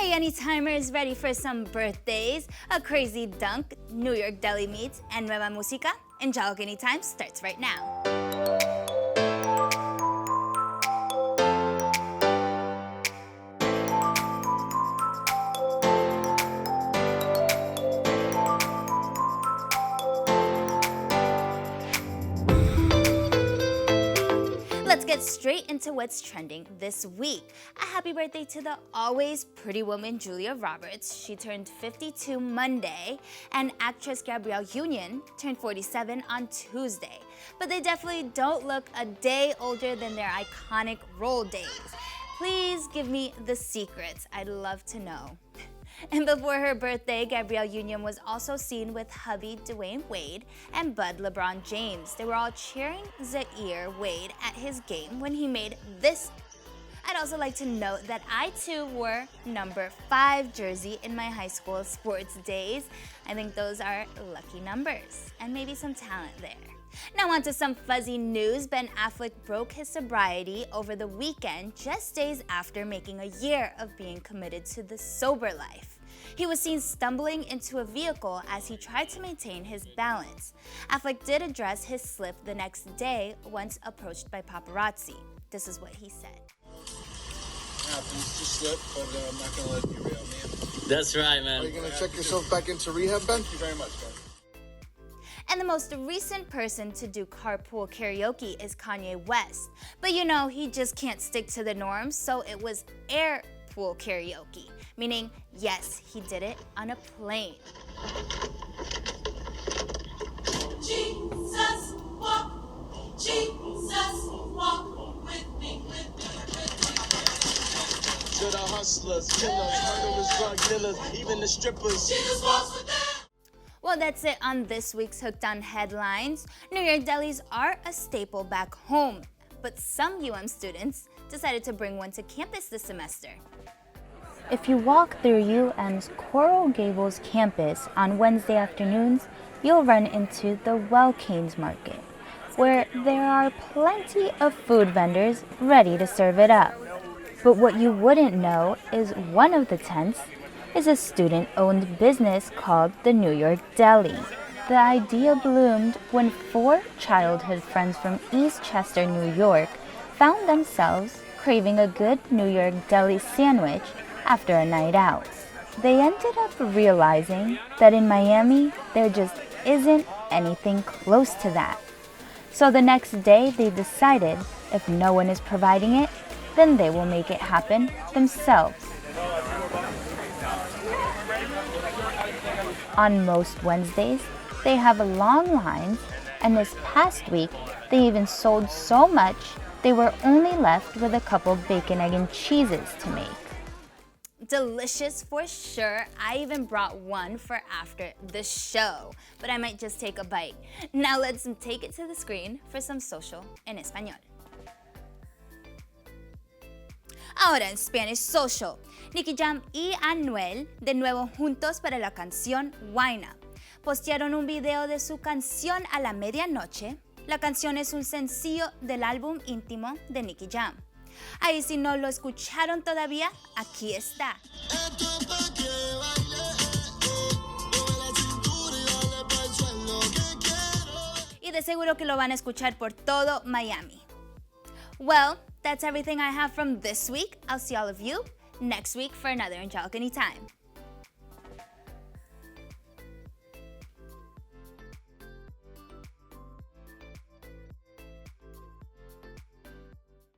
Hey, Anytimers, ready for some birthdays, a crazy dunk, New York deli meats, and nueva música? Angelica Any Time starts right now. Let's get straight into what's trending this week. A happy birthday to the always pretty woman Julia Roberts. She turned 52 Monday, and actress Gabrielle Union turned 47 on Tuesday. But they definitely don't look a day older than their iconic role days. Please give me the secrets. I'd love to know. And before her birthday, Gabrielle Union was also seen with hubby Dwayne Wade and bud LeBron James. They were all cheering Zaire Wade at his game when he made this. I'd also like to note that I too wore number 5 jersey in my high school sports days. I think those are lucky numbers and maybe some talent there. Now on to some fuzzy news. Ben Affleck broke his sobriety over the weekend, just days after making a year of being committed to the sober life. He was seen stumbling into a vehicle as he tried to maintain his balance. Affleck did address his slip the next day once approached by paparazzi. This is what he said. Happens to slip, but I'm not going to let it derail me. That's right, man. Are you going to check yourself back into rehab, Ben? Thank you very much, Ben. And the most recent person to do carpool karaoke is Kanye West. But you know, he just can't stick to the norms, so it was airpool karaoke, meaning, yes, he did it on a plane. Jesus, walk with me, with me. To the hustlers, killers, murderers, drug dealers, even the strippers. Jesus walks with them. Well, that's it on this week's Hooked on Headlines. New York delis are a staple back home, but some students decided to bring one to campus this semester. If you walk through UM's Coral Gables campus on Wednesday afternoons, you'll run into the Welcanes Market, where there are plenty of food vendors ready to serve it up. But what you wouldn't know is one of the tents is a student-owned business called the New York Deli. The idea bloomed when 4 childhood friends from East Chester, New York, found themselves craving a good New York deli sandwich after a night out. They ended up realizing that in Miami, there just isn't anything close to that. So the next day, they decided if no one is providing it, then they will make it happen themselves. On most Wednesdays, they have long lines, and this past week, they even sold so much they were only left with a couple bacon, egg, and cheeses to make. Delicious for sure. I even brought one for after the show, but I might just take a bite. Now let's take it to the screen for some social en español. Ahora en Spanish Social, Nicky Jam y Anuel de nuevo juntos para la canción Wine Up. Postearon un video de su canción a la medianoche. La canción es un sencillo del álbum íntimo de Nicky Jam. Ahí si no lo escucharon todavía, aquí está. Y de seguro que lo van a escuchar por todo Miami. Well, that's everything I have from this week. I'll see all of you next week for another Angelica Any Time.